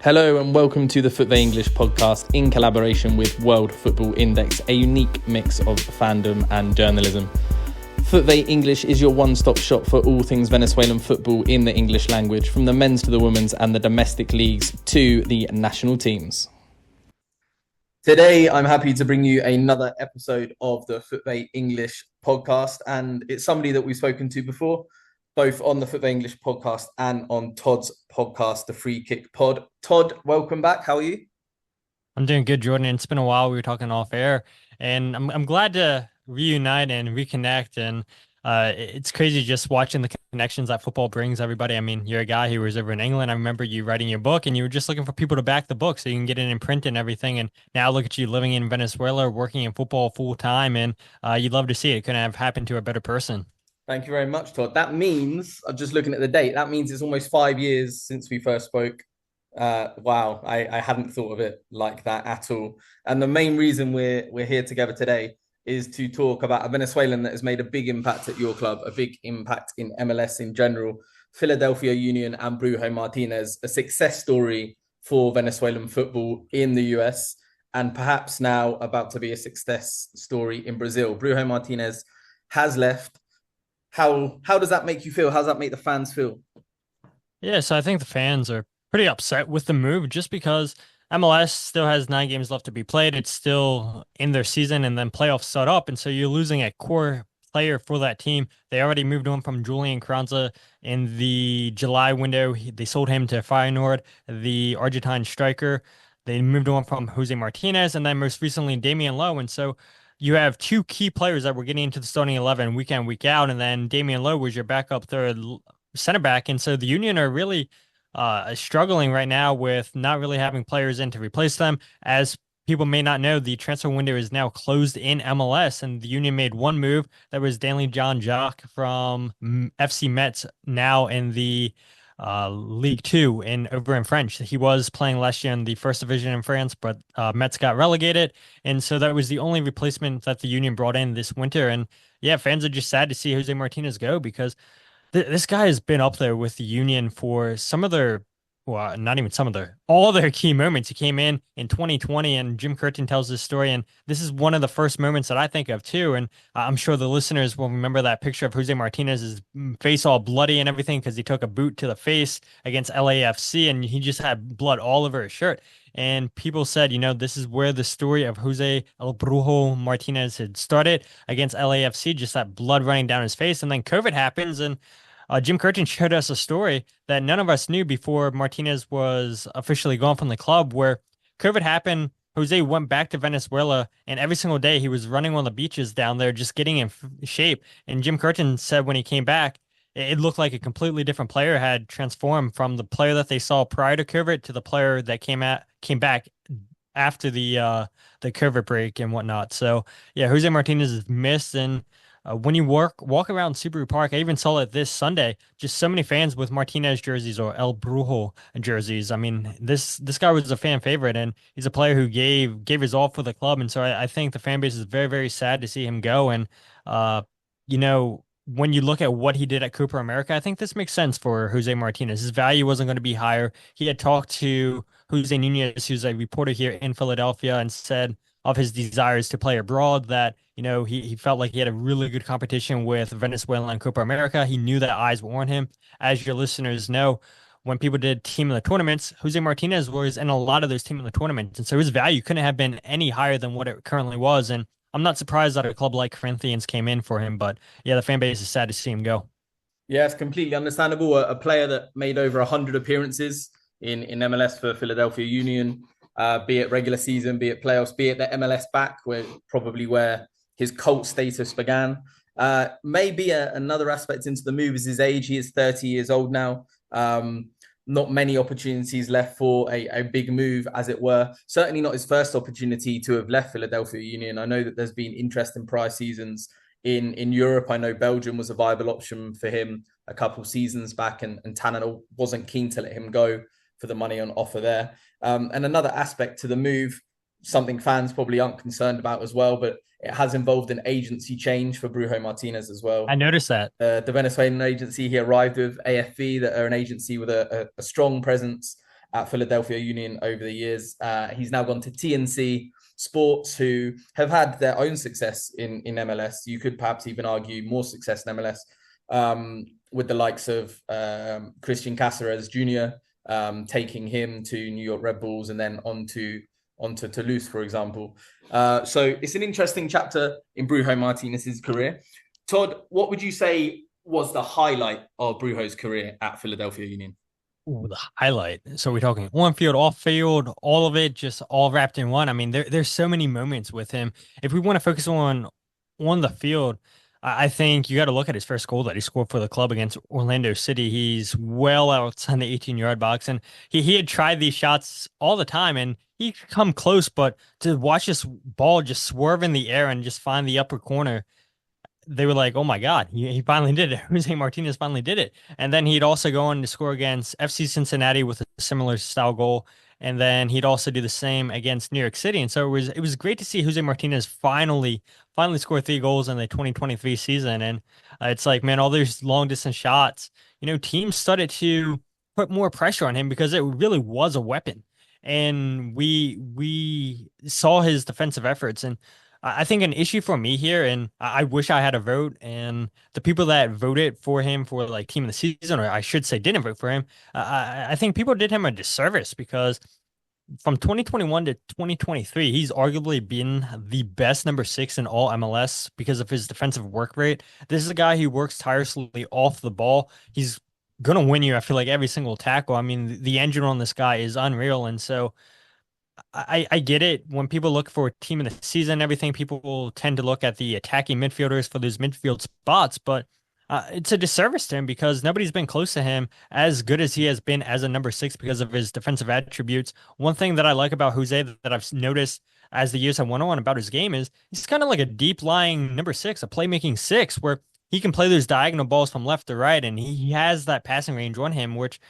Hello and welcome to the FUTVE English Podcast in collaboration with World Football Index, a unique mix of fandom and journalism. FUTVE English is your one-stop shop for all things Venezuelan football in the English language, from the men's to the women's and the domestic leagues to the national teams. Today, I'm happy to bring you another episode of the FUTVE English Podcast, and it's somebody that we've spoken to before, both on the FUTVE English Podcast and on Todd's podcast, the Freekick Pod. Todd, welcome back. How are you? I'm doing good, Jordan. It's been a while. We were talking off air, and I'm glad to reunite and reconnect. And it's crazy just watching the connections that football brings everybody. I mean, you're a guy who was over in England. I remember you writing your book, and you were just looking for people to back the book so you can get it in print and everything. And now look at you living in Venezuela, working in football full time, and you'd love to see it. It couldn't have happened to a better person. Thank you very much, Todd. That means, I'm just looking at the date, that means it's almost 5 years since we first spoke. Wow, I hadn't thought of it like that at all. And the main reason we're here together today is to talk about a Venezuelan that has made a big impact at your club, a big impact in MLS in general, Philadelphia Union and Brujo Martinez, a success story for Venezuelan football in the US, and perhaps now about to be a success story in Brazil. Brujo Martinez has left. How does that make you feel? How does that make the fans feel? Yeah, so I think the fans are pretty upset with the move just because MLS still has 9 games left to be played. It's still in their season, and then playoffs start up. And so you're losing a core player for that team. They already moved on from Julian Carranza in the July window. They sold him to Feyenoord, the Argentine striker. They moved on from Jose Martinez, and then most recently Damian Lowe. And so you have 2 key players that were getting into the starting 11 week in, week out, and then Damian Lowe was your backup third center back. And so the Union are really struggling right now with not really having players in to replace them. As people may not know, the transfer window is now closed in MLS, and the Union made one move. That was Danley John Jock from FC Metz, now in the League Two over in French. He was playing last year in the first division in France, but Metz got relegated, and so that was the only replacement that the Union brought in this winter. And yeah, fans are just sad to see Jose Martinez go because this guy has been up there with the Union for some of their, well, not even some of their, all their key moments. He came in 2020, and Jim Curtin tells this story, and this is one of the first moments that I think of too. And I'm sure the listeners will remember that picture of Jose Martinez's face all bloody and everything because he took a boot to the face against LAFC, and he just had blood all over his shirt. And people said, this is where the story of Jose El Brujo Martinez had started against LAFC, just that blood running down his face. And then COVID happens, and Jim Curtin showed us a story that none of us knew before Martinez was officially gone from the club, where COVID happened. Jose went back to Venezuela, and every single day he was running on the beaches down there, just getting in shape. And Jim Curtin said when he came back, it looked like a completely different player had transformed from the player that they saw prior to COVID to the player that came back after the COVID break and whatnot. So yeah, Jose Martinez is missed. And when you walk around Subaru Park, I even saw it this Sunday, just so many fans with Martinez jerseys or El Brujo jerseys. I mean, this guy was a fan favorite, and he's a player who gave his all for the club. And so I think the fan base is very, very sad to see him go. And when you look at what he did at Copa America, I think this makes sense for Jose Martinez. His value wasn't going to be higher. He had talked to Jose Nunez, who's a reporter here in Philadelphia, and said of his desires to play abroad that, he felt like he had a really good competition with Venezuela and Copa America. He knew that eyes were on him. As your listeners know, when people did team of the tournaments, Jose Martinez was in a lot of those team of the tournaments. And so his value couldn't have been any higher than what it currently was. And I'm not surprised that a club like Corinthians came in for him, but yeah, the fan base is sad to see him go. Yeah, it's completely understandable. A player that made over 100 appearances in MLS for Philadelphia Union, be it regular season, be it playoffs, be it the MLS back, where his cult status began. Maybe another aspect into the move is his age. He is 30 years old now. Not many opportunities left for a big move, as it were. Certainly not his first opportunity to have left Philadelphia Union. I know that there's been interest in prior seasons in Europe. I know Belgium was a viable option for him a couple seasons back, and Tanner wasn't keen to let him go for the money on offer there. And another aspect to the move, something fans probably aren't concerned about as well, but it has involved an agency change for Brujo Martinez as well. I noticed that. The Venezuelan agency he arrived with, AFV, that are an agency with a strong presence at Philadelphia Union over the years. He's now gone to TNC Sports, who have had their own success in MLS. You could perhaps even argue more success in MLS, with the likes of Christian Cáceres Jr., taking him to New York Red Bulls and then onto Toulouse, for example. So it's an interesting chapter in Brujo Martinez's career. Todd, what would you say was the highlight of Brujo's career at Philadelphia Union? Ooh, the highlight. So we're talking on field, off field, all of it, just all wrapped in one. I mean, there's so many moments with him. If we want to focus on the field, I think you got to look at his first goal that he scored for the club against Orlando City. He's well outside the 18-yard box, and he had tried these shots all the time, and he could come close, but to watch this ball just swerve in the air and just find the upper corner, they were like, oh my God, he finally did it. Jose Martinez finally did it. And then he'd also go on to score against FC Cincinnati with a similar style goal. And then he'd also do the same against New York City. And so it was great to see Jose Martinez finally score 3 goals in the 2023 season. And it's like, man, all those long distance shots, teams started to put more pressure on him because it really was a weapon. And we saw his defensive efforts. And I think an issue for me here, and I wish I had a vote, and the people that voted for him for like team of the season, or I should say didn't vote for him, I think people did him a disservice because from 2021 to 2023, he's arguably been the best number 6 in all MLS because of his defensive work rate. This is a guy who works tirelessly off the ball. He's going to win you, I feel like, every single tackle. I mean, the engine on this guy is unreal. And so I get it. When people look for a team of the season, everything, people tend to look at the attacking midfielders for those midfield spots, but it's a disservice to him because nobody's been close to him as good as he has been as a number 6 because of his defensive attributes. One thing that I like about Jose that I've noticed as the years have went on about his game is he's kind of like a deep lying number 6, a playmaking 6, where he can play those diagonal balls from left to right, and he has that passing range on him, which,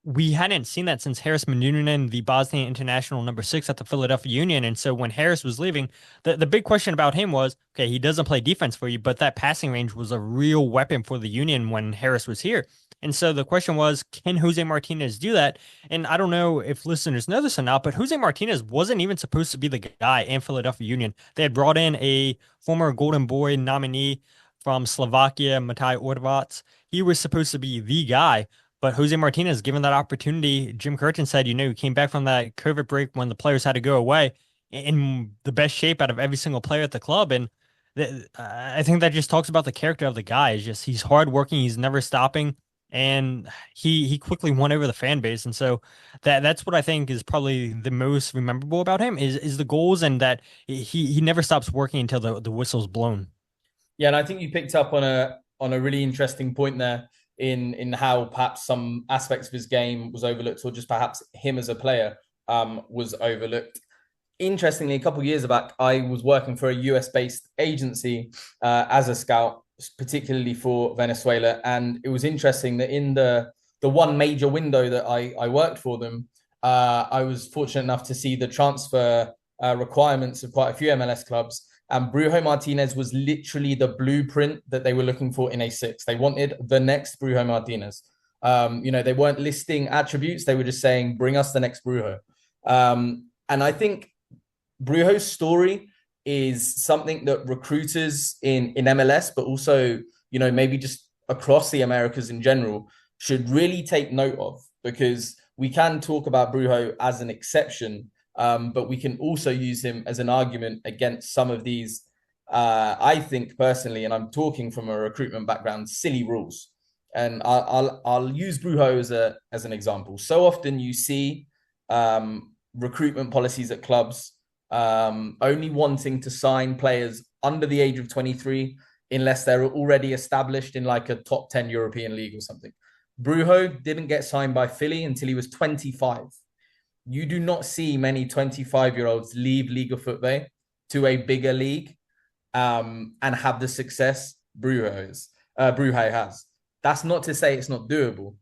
we hadn't seen that since Harris Manunin, the Bosnian international number 6 at the Philadelphia Union. And so when Harris was leaving, the big question about him was, okay, he doesn't play defense for you, but that passing range was a real weapon for the Union when Harris was here. And so the question was, can Jose Martinez do that? And I don't know if listeners know this or not, but Jose Martinez wasn't even supposed to be the guy in Philadelphia Union. They had brought in a former Golden Boy nominee from Slovakia, Matej Orvac. He was supposed to be the guy. But Jose Martinez, given that opportunity, Jim Curtin said, he came back from that COVID break when the players had to go away in the best shape out of every single player at the club. And I think that just talks about the character of the guy. It's just he's hardworking, he's never stopping, and he quickly won over the fan base. And so that's what I think is probably the most memorable about him is the goals and that he never stops working until the whistle's blown. Yeah, and I think you picked up on a really interesting point there. In how perhaps some aspects of his game was overlooked, or just perhaps him as a player was overlooked. Interestingly, a couple of years back, I was working for a US-based agency as a scout, particularly for Venezuela. And it was interesting that in the one major window that I worked for them, I was fortunate enough to see the transfer requirements of quite a few MLS clubs. And Brujo Martinez was literally the blueprint that they were looking for in a 6. They wanted the next Brujo Martinez. They weren't listing attributes. They were just saying, bring us the next Brujo. And I think Brujo's story is something that recruiters in MLS, but also, maybe just across the Americas in general, should really take note of, because we can talk about Brujo as an exception, but we can also use him as an argument against some of these, I think personally, and I'm talking from a recruitment background, silly rules. And I'll use Brujo as an example. So often you see recruitment policies at clubs only wanting to sign players under the age of 23 unless they're already established in like a top 10 European league or something. Brujo didn't get signed by Philly until he was 25. You do not see many 25-year-olds leave Liga FUTVE to a bigger league and have the success Brujo has. That's not to say it's not doable.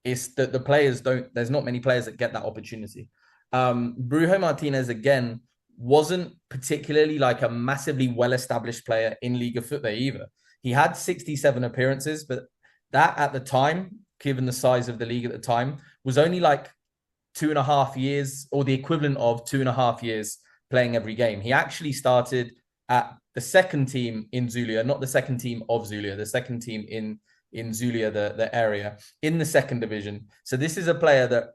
It's that the players there's not many players that get that opportunity. Brujo Martinez, again, wasn't particularly like a massively well-established player in Liga FUTVE either. He had 67 appearances, but that at the time, given the size of the league at the time, was only like 2.5 years, or the equivalent of 2.5 years playing every game. He actually started at the second team in Zulia, not the second team of Zulia, the second team in Zulia, the area, in the second division. So this is a player that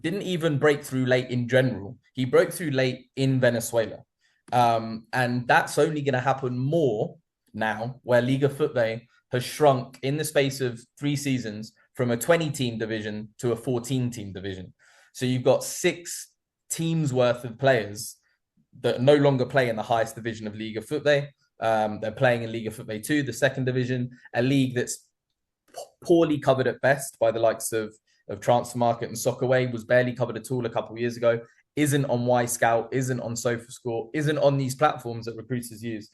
didn't even break through late in general. He broke through late in Venezuela. And that's only going to happen more now, where Liga FUTVE has shrunk in the space of 3 seasons from a 20-team division to a 14-team division. So you've got 6 teams worth of players that no longer play in the highest division of Liga FUTVE. They're playing in Liga FUTVE 2, the second division, a league that's poorly covered at best by the likes of Transfermarkt and Soccerway, was barely covered at all a couple of years ago, isn't on Y Scout, isn't on SofaScore, isn't on these platforms that recruiters use.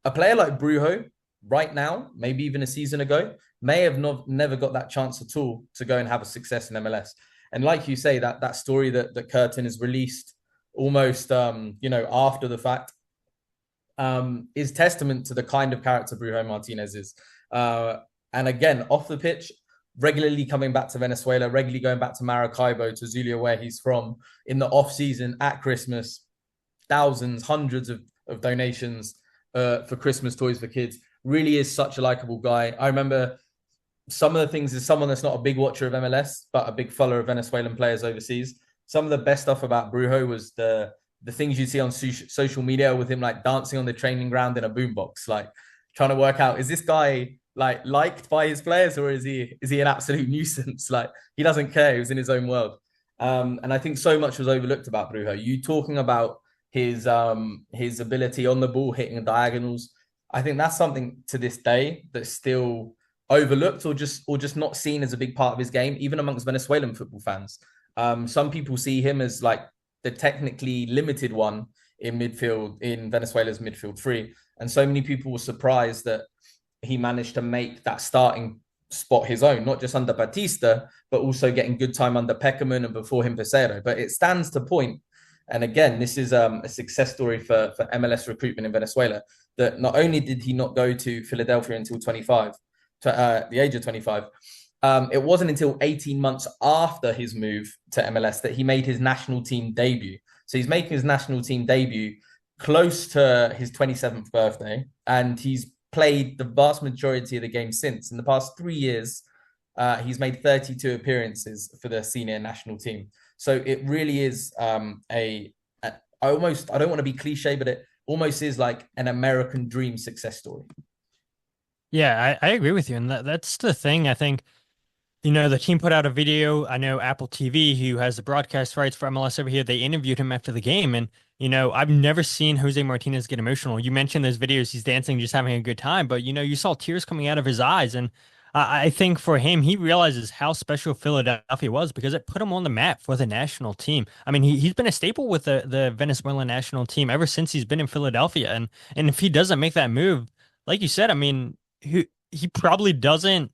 A player like Brujo, right now, maybe even a season ago, may have never got that chance at all to go and have a success in MLS. And like you say, that story that Curtin has released almost after the fact is testament to the kind of character Brujo Martinez is. And again, off the pitch, regularly coming back to Venezuela, regularly going back to Maracaibo, to Zulia, where he's from, in the off season, at Christmas, thousands, hundreds of donations for Christmas toys for kids. Really is such a likable guy. I remember some of the things, as someone that's not a big watcher of MLS, but a big follower of Venezuelan players overseas, some of the best stuff about Brujo was the things you see on social media with him, like dancing on the training ground in a boombox, like trying to work out, is this guy like liked by his players, or is he an absolute nuisance? Like, he doesn't care. He was in his own world. And I think so much was overlooked about Brujo. You talking about his ability on the ball, hitting diagonals. I think that's something to this day that's still overlooked, or just not seen as a big part of his game, even amongst Venezuelan football fans. Some people see him as like the technically limited one in midfield, in Venezuela's midfield 3. And so many people were surprised that he managed to make that starting spot his own, not just under Batista, but also getting good time under Peckerman and before him Pesero. But it stands to point, and again, this is a success story for MLS recruitment in Venezuela, that not only did he not go to Philadelphia until the age of 25, it wasn't until 18 months after his move to MLS that he made his national team debut. So he's making his national team debut close to his 27th birthday, and he's played the vast majority of the games since. In the past 3 years, he's made 32 appearances for the senior national team. So it really is I don't want to be cliche, but it almost is like an American dream success story. Yeah, I agree with you. And that's the thing. I think, the team put out a video. I know Apple TV, who has the broadcast rights for MLS over here, they interviewed him after the game. And, I've never seen Jose Martinez get emotional. You mentioned those videos, he's dancing, just having a good time. But, you saw tears coming out of his eyes. And I think for him, he realizes how special Philadelphia was, because it put him on the map for the national team. I mean, he's been a staple with the Venezuela national team ever since he's been in Philadelphia. And if he doesn't make that move, like you said, I mean, he probably doesn't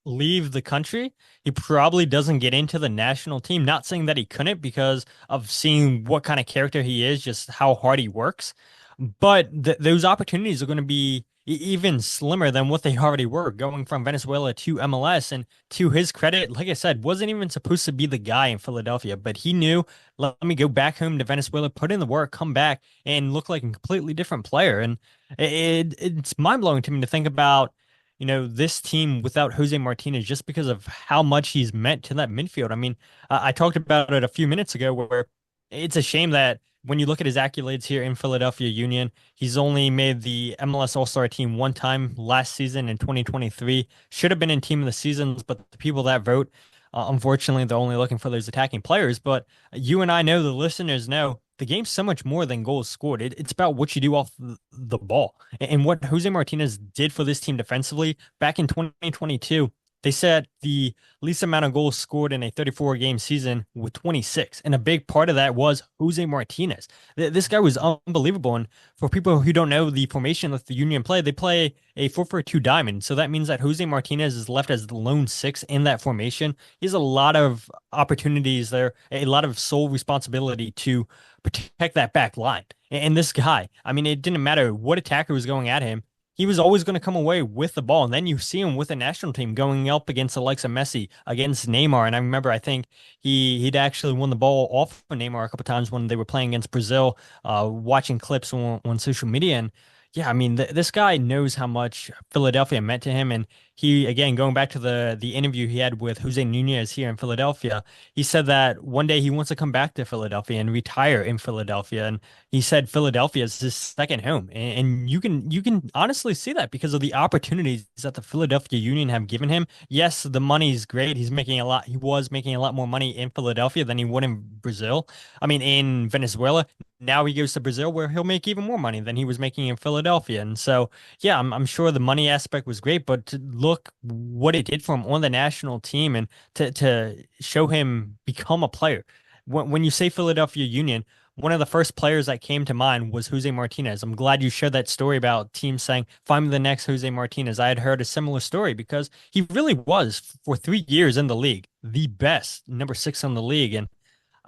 leave the country. He probably doesn't get into the national team. Not saying that he couldn't, because of seeing what kind of character he is, just how hard he works. But those opportunities are going to be even slimmer than what they already were, going from Venezuela to MLS. And to his credit, like I said, wasn't even supposed to be the guy in Philadelphia, but he knew, let me go back home to Venezuela, put in the work, come back, and look like a completely different player. And it's mind-blowing to me to think about, this team without Jose Martinez, just because of how much he's meant to that midfield. I mean, I talked about it a few minutes ago, where it's a shame that when you look at his accolades here in Philadelphia Union, he's only made the MLS All-Star team one time last season in 2023. Should have been in team of the seasons, but the people that vote, unfortunately, they're only looking for those attacking players. But you and I know, the listeners know, the game's so much more than goals scored. It's about what you do off the ball. And what Jose Martinez did for this team defensively back in 2022, they set the least amount of goals scored in a 34-game season with 26. And a big part of that was Jose Martinez. This guy was unbelievable. And for people who don't know the formation that the Union play, they play a 4-4-2 diamond. So that means that Jose Martinez is left as the lone 6 in that formation. He has a lot of opportunities there, a lot of sole responsibility to protect that back line. And this guy, I mean, it didn't matter what attacker was going at him. he was always going to come away with the ball. And then you see him with the national team going up against the likes of Messi, against Neymar. And I remember, I think he'd actually won the ball off of Neymar a couple times when they were playing against Brazil, watching clips on social media. And yeah, I mean, this guy knows how much Philadelphia meant to him. And he, again, going back to the interview he had with Jose Nunez here in Philadelphia, he said that one day he wants to come back to Philadelphia and retire in Philadelphia. And he said Philadelphia is his second home. And you can honestly see that because of the opportunities that the Philadelphia Union have given him. Yes, the money is great. He was making a lot more money in Philadelphia than he would in Brazil. I mean, in Venezuela. Now he goes to Brazil where he'll make even more money than he was making in Philadelphia. And so, yeah, I'm sure the money aspect was great, but to look what it did for him on the national team and to show him become a player. When you say Philadelphia Union, one of the first players that came to mind was Jose Martinez. I'm glad you shared that story about teams saying, find me the next Jose Martinez. I had heard a similar story because he really was, for 3 years in the league, the best, number 6 in the league. And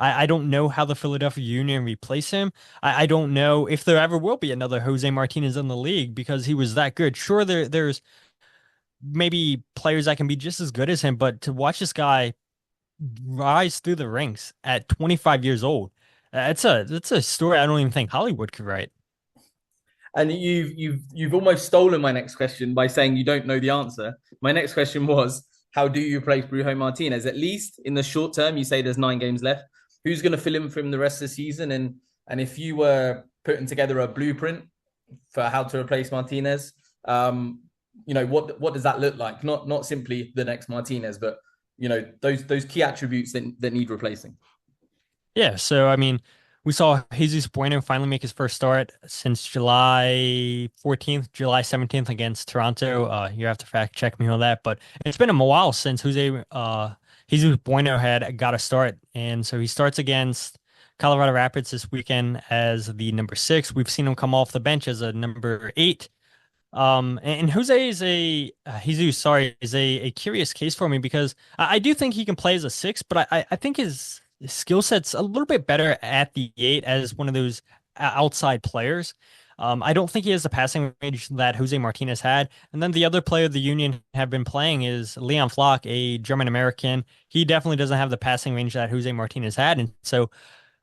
I don't know how the Philadelphia Union replace him. I don't know if there ever will be another Jose Martinez in the league because he was that good. Sure, there's maybe players that can be just as good as him, but to watch this guy rise through the ranks at 25 years old, that's a story I don't even think Hollywood could write. And you've almost stolen my next question by saying you don't know the answer. My next question was, how do you replace Brujo Martinez? At least in the short term, you say there's 9 games left. Who's going to fill in for him the rest of the season? And if you were putting together a blueprint for how to replace Martinez, what does that look like? Not simply the next Martinez, but those key attributes that need replacing. Yeah, so I mean, we saw Jesus Bueno finally make his first start since July 14th, July 17th against Toronto. You have to fact check me on that, but it's been a while since Jesus Bueno had got a start. And so he starts against Colorado Rapids this weekend as the number 6. We've seen him come off the bench as a number 8. And Jose is a curious case for me because I do think he can play as a 6, but I think his skill set's a little bit better at the 8 as one of those outside players. I don't think he has the passing range that Jose Martinez had. And then the other player the Union have been playing is Leon Flock, a German American. He definitely doesn't have the passing range that Jose Martinez had. And so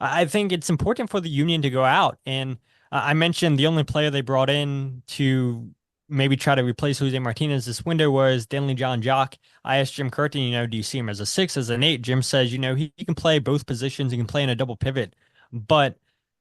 I think it's important for the Union to go out. And I mentioned the only player they brought in to maybe try to replace Jose Martinez this window was Danley John Jock. I asked Jim Curtin, do you see him as a 6, as an 8? Jim says, he can play both positions. He can play in a double pivot. But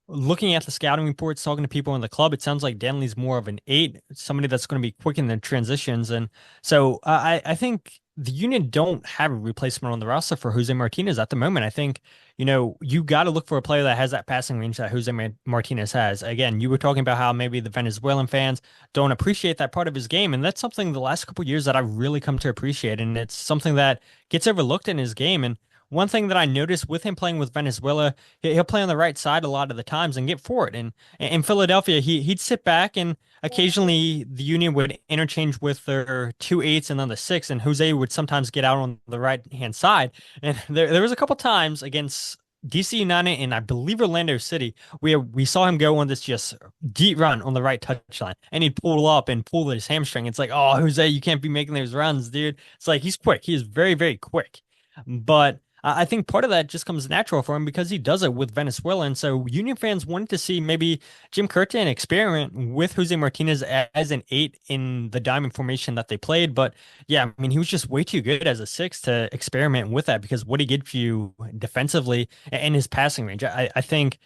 looking at the scouting reports, talking to people in the club, it sounds like Danley's more of an 8, somebody that's going to be quick in the transitions. And so I think the Union don't have a replacement on the roster for Jose Martinez at the moment. I think, you got to look for a player that has that passing range that Jose Martinez has. Again, you were talking about how maybe the Venezuelan fans don't appreciate that part of his game. And that's something the last couple of years that I've really come to appreciate. And it's something that gets overlooked in his game. And one thing that I noticed with him playing with Venezuela, he'll play on the right side a lot of the times and get forward. And in Philadelphia, he'd sit back and occasionally the Union would interchange with their 2 8s and then the 6, and Jose would sometimes get out on the right hand side. And there was a couple times against DC United and I believe Orlando City where we saw him go on this just deep run on the right touchline, and he'd pull up and pull his hamstring. It's like, oh, Jose, you can't be making those runs, dude. It's like he's quick. He is very, very quick. But I think part of that just comes natural for him because he does it with Venezuela. And so Union fans wanted to see maybe Jim Curtin experiment with Jose Martinez as an 8 in the diamond formation that they played. But yeah, I mean, he was just way too good as a 6 to experiment with that because what he gives you defensively and his passing range, I think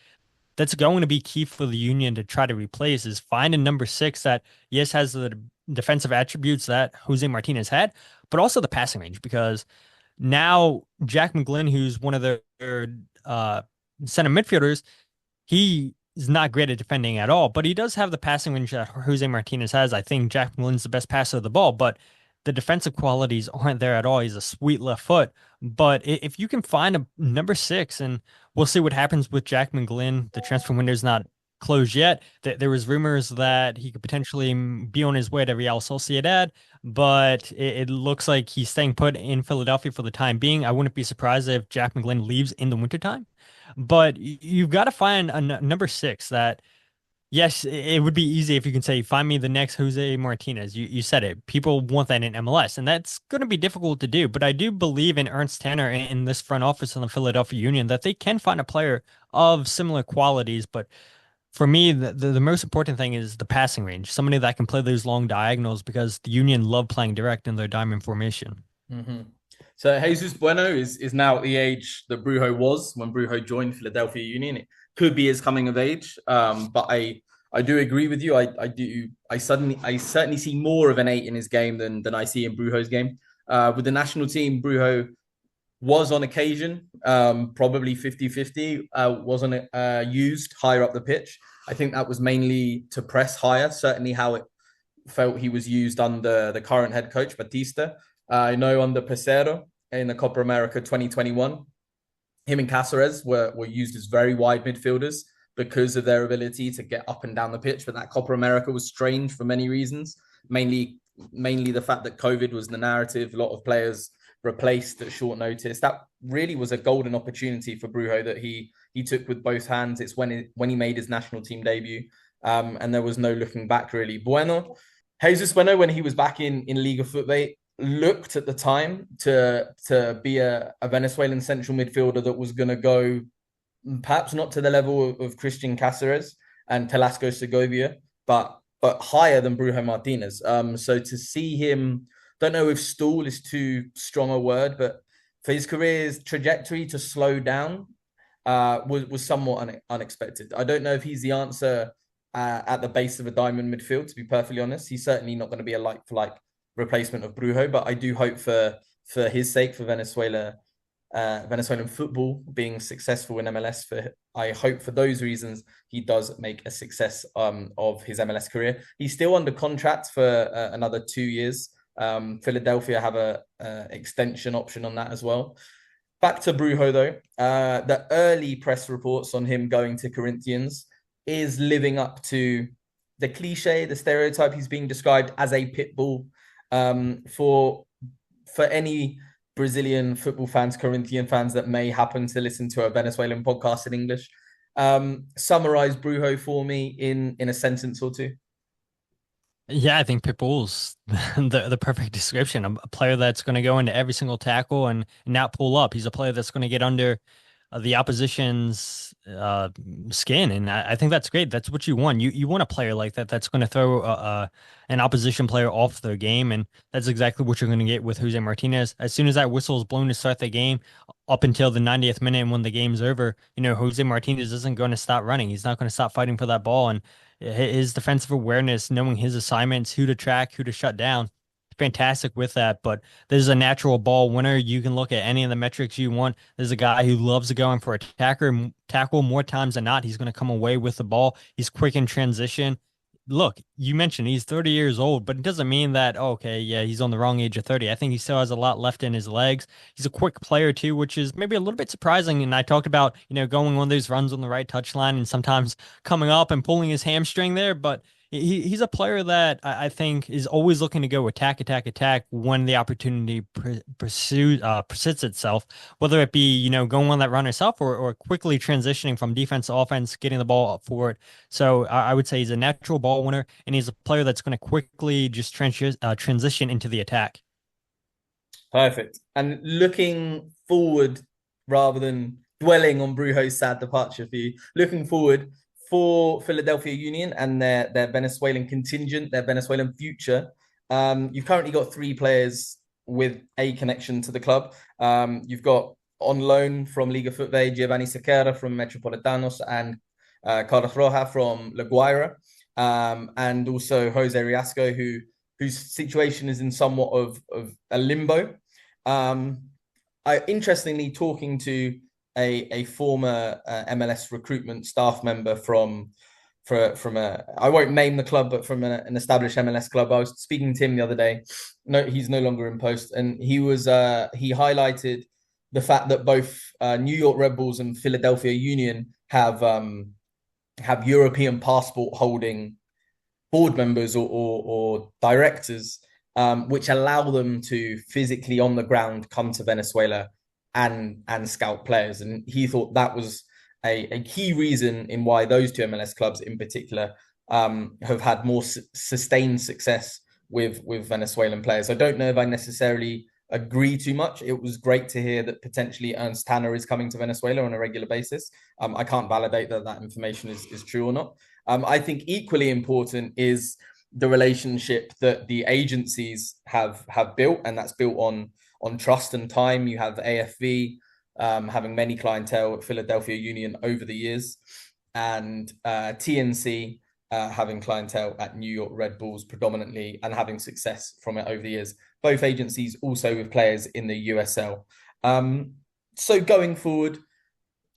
that's going to be key for the Union to try to replace is find a number 6 that, yes, has the defensive attributes that Jose Martinez had, but also the passing range because now, Jack McGlynn, who's one of their center midfielders, he is not great at defending at all, but he does have the passing range that Jose Martinez has. I think Jack McGlynn's the best passer of the ball, but the defensive qualities aren't there at all. He's a sweet left foot. But if you can find a number 6, and we'll see what happens with Jack McGlynn, the transfer window's not closed yet. There was rumors that he could potentially be on his way to Real Sociedad, but it looks like he's staying put in Philadelphia for the time being. I wouldn't be surprised if Jack McGlynn leaves in the wintertime, but you've got to find a number 6 that Yes, it would be easy if you can say, find me the next Jose Martinez. You said it. People want that in MLS, and that's going to be difficult to do. But I do believe in Ernst Tanner in this front office in the Philadelphia Union that they can find a player of similar qualities. But for me, the most important thing is the passing range. Somebody that can play those long diagonals because the Union love playing direct in their diamond formation. Mm-hmm. So Jesus Bueno is now at the age that Brujo was when Brujo joined Philadelphia Union. It could be his coming of age, but I do agree with you. I certainly see more of an 8 in his game than I see in Brujo's game. With the national team, Brujo was on occasion, probably 50-50, wasn't used higher up the pitch. I think that was mainly to press higher, certainly how it felt he was used under the current head coach, Batista. I know under Pesero in the Copa America 2021, him and Cáceres were used as very wide midfielders because of their ability to get up and down the pitch. But that Copa America was strange for many reasons, mainly the fact that COVID was the narrative. A lot of players replaced at short notice. That really was a golden opportunity for Brujo that he took with both hands. It's when he made his national team debut, and there was no looking back really. Jesus Bueno, when he was back in Liga FUTVE, looked at the time to be a Venezuelan central midfielder that was going to go perhaps not to the level of Christian Cáceres and Telasco Segovia, but higher than Brujo Martinez. So to see him, don't know if stall is too strong a word, but for his career's trajectory to slow down was somewhat unexpected. I don't know if he's the answer at the base of a diamond midfield, to be perfectly honest. He's certainly not going to be a like-for-like replacement of Brujo, but I do hope for his sake, for Venezuelan football being successful in MLS. I hope for those reasons he does make a success of his MLS career. He's still under contract for another 2 years. Philadelphia have a extension option on that as well. Back to Brujo though, the early press reports on him going to Corinthians is living up to the cliche, the stereotype. He's being described as a pit bull. For any Brazilian football fans, Corinthian fans that may happen to listen to a Venezuelan podcast in English, summarize Brujo for me in a sentence or two. Yeah, I think Pitbull's the perfect description. A player that's going to go into every single tackle and not pull up. He's a player that's going to get under the opposition's skin, and I think that's great. That's what you want. You want a player like that that's going to throw an opposition player off their game, and that's exactly what you're going to get with Jose Martinez. As soon as that whistle is blown to start the game, up until the 90th minute, and when the game's over, Jose Martinez isn't going to stop running. He's not going to stop fighting for that ball, and his defensive awareness, knowing his assignments, who to track, who to shut down, fantastic with that. But there's a natural ball winner. You can look at any of the metrics you want. There's a guy who loves to go in for a tackle more times than not. He's going to come away with the ball. He's quick in transition. Look, you mentioned he's 30 years old, but it doesn't mean that, okay, yeah, he's on the wrong age of 30. I think he still has a lot left in his legs. He's a quick player too, which is maybe a little bit surprising. And I talked about, going on those runs on the right touchline and sometimes coming up and pulling his hamstring there, but he's a player that I think is always looking to go attack when the opportunity persists itself, whether it be, going on that run itself or quickly transitioning from defense to offense, getting the ball up forward. So I would say he's a natural ball winner, and he's a player that's going to quickly just transition into the attack. Perfect. And looking forward, rather than dwelling on Brujo's sad departure for you, looking forward for Philadelphia Union and their Venezuelan contingent, their Venezuelan future. You've currently got 3 players with a connection to the club. You've got on loan from Liga FUTVE, Giovanni Sequeira from Metropolitanos and Carlos Roja from La Guaira, and also Jose Riasco, whose situation is in somewhat of a limbo. Interestingly, talking to a former MLS recruitment staff member from I won't name the club, but from an established MLS club. I was speaking to him the other day. No, he's no longer in post, and he highlighted the fact that both New York Red Bulls and Philadelphia Union have European passport holding board members or directors, which allow them to physically on the ground come to Venezuela and scout players. And he thought that was a key reason in why those two MLS clubs in particular have had more sustained success with Venezuelan players. I don't know if I necessarily agree too much. It was great to hear that potentially Ernst Tanner is coming to Venezuela on a regular basis. I can't validate that information is true or not. I think equally important is the relationship that the agencies have built, and that's built on trust and time. You have AFV having many clientele at Philadelphia Union over the years, and TNC having clientele at New York Red Bulls predominantly and having success from it over the years. Both agencies also with players in the USL. So going forward,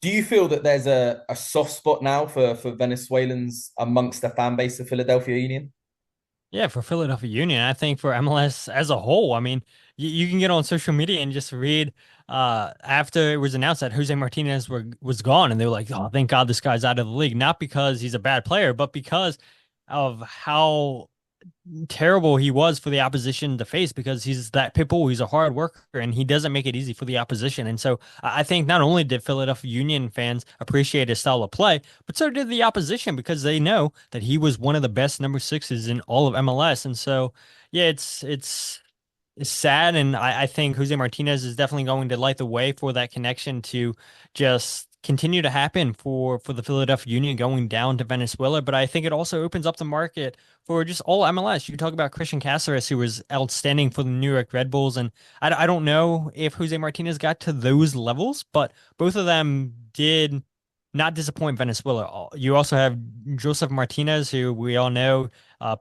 do you feel that there's a soft spot now for Venezuelans amongst the fan base of Philadelphia Union? Yeah, for Philadelphia Union, I think for MLS as a whole, I mean, you can get on social media and just read after it was announced that Jose Martinez was gone, and they were like, "Oh, thank God this guy's out of the league," not because he's a bad player, but because of how terrible he was for the opposition to face, because he's that pit bull. He's a hard worker and he doesn't make it easy for the opposition. And so I think not only did Philadelphia Union fans appreciate his style of play, but so did the opposition, because they know that he was one of the best number sixes in all of MLS. And so, yeah, it's sad. And I think Jose Martinez is definitely going to light the way for that connection to just continue to happen for the Philadelphia Union going down to Venezuela. But I think it also opens up the market for just all MLS. You talk about Christian Cáceres, who was outstanding for the New York Red Bulls. And I don't know if Jose Martinez got to those levels, but both of them did not disappoint Venezuela. You also have Joseph Martinez, who we all know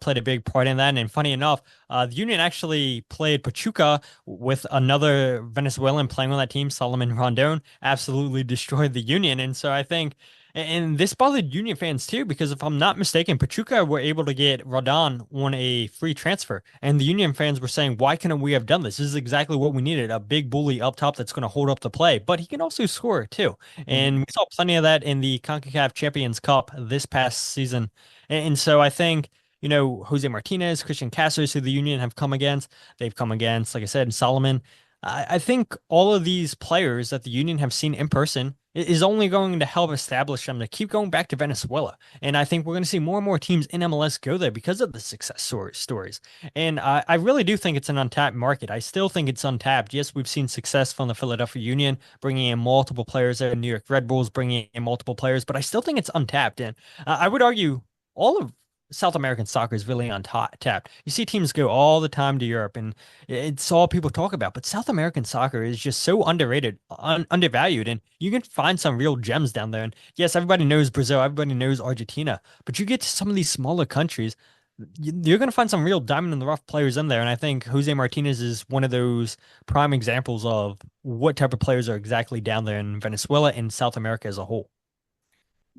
played a big part in that. And funny enough, the Union actually played Pachuca with another Venezuelan playing on that team, Solomon Rondon, absolutely destroyed the Union. And so I think, and this bothered Union fans too, because if I'm not mistaken, Pachuca were able to get Rondon on a free transfer. And the Union fans were saying, why couldn't we have done this? This is exactly what we needed, a big bully up top that's going to hold up the play. But he can also score too. And we saw plenty of that in the CONCACAF Champions Cup this past season. And so I think, you know, Jose Martinez, Christian Cáceres, who the Union have come against, they've come against, like I said, Solomon. I think all of these players that the Union have seen in person is only going to help establish them to keep going back to Venezuela. And I think we're going to see more and more teams in MLS go there because of the success stories. And I really do think it's an untapped market. I still think it's untapped. Yes, we've seen success from the Philadelphia Union, bringing in multiple players there, New York Red Bulls bringing in multiple players, but I still think it's untapped. And I would argue all of South American soccer is really untapped. You see teams go all the time to Europe, and it's all people talk about. But South American soccer is just so underrated, undervalued, and you can find some real gems down there. And yes, everybody knows Brazil, everybody knows Argentina, but you get to some of these smaller countries, you're going to find some real diamond in the rough players in there. And I think Jose Martinez is one of those prime examples of what type of players are exactly down there in Venezuela and South America as a whole.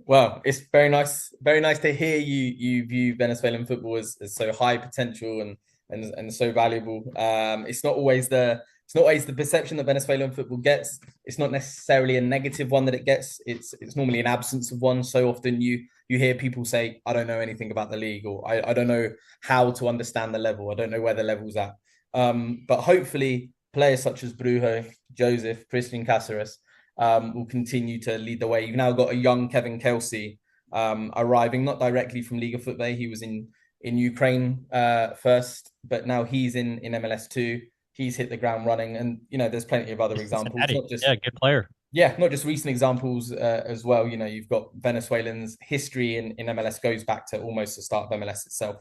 Well, it's very nice to hear you view Venezuelan football as so high potential and so valuable. It's not always the perception that Venezuelan football gets. It's not necessarily a negative one that it gets. It's normally an absence of one. So often you hear people say, I don't know anything about the league, or I don't know how to understand the level. I don't know where the level's at. But hopefully players such as Brujo, Joseph, Christian Cáceres will continue to lead the way. You've now got a young Kevin Kelsey arriving, not directly from Liga FUTVE. He was in Ukraine first, but now he's in MLS 2. He's hit the ground running, and you know there's plenty of other examples. Not just, good player. Yeah, not just recent examples as well. You know, you've got Venezuelans' history in MLS goes back to almost the start of MLS itself.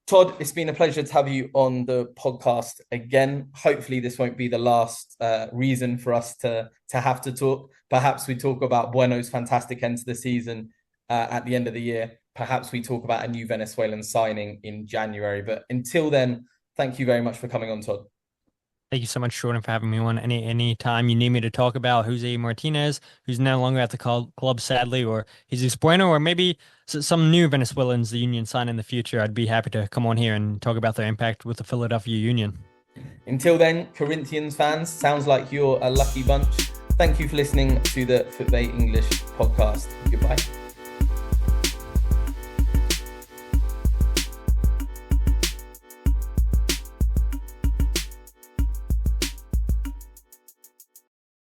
Todd, it's been a pleasure to have you on the podcast again. Hopefully this won't be the last reason for us to have to talk. Perhaps we talk about Bueno's fantastic end to the season at the end of the year. Perhaps we talk about a new Venezuelan signing in January. But until then, thank you very much for coming on, Todd. Thank you so much, Jordan, for having me on. Any time you need me to talk about Jose Martinez, who's no longer at the club, sadly, or Jesus Bueno, or maybe some new Venezuelans the Union sign in the future, I'd be happy to come on here and talk about their impact with the Philadelphia Union. Until then, Corinthians fans, sounds like you're a lucky bunch. Thank you for listening to the FUTVE English podcast. Goodbye.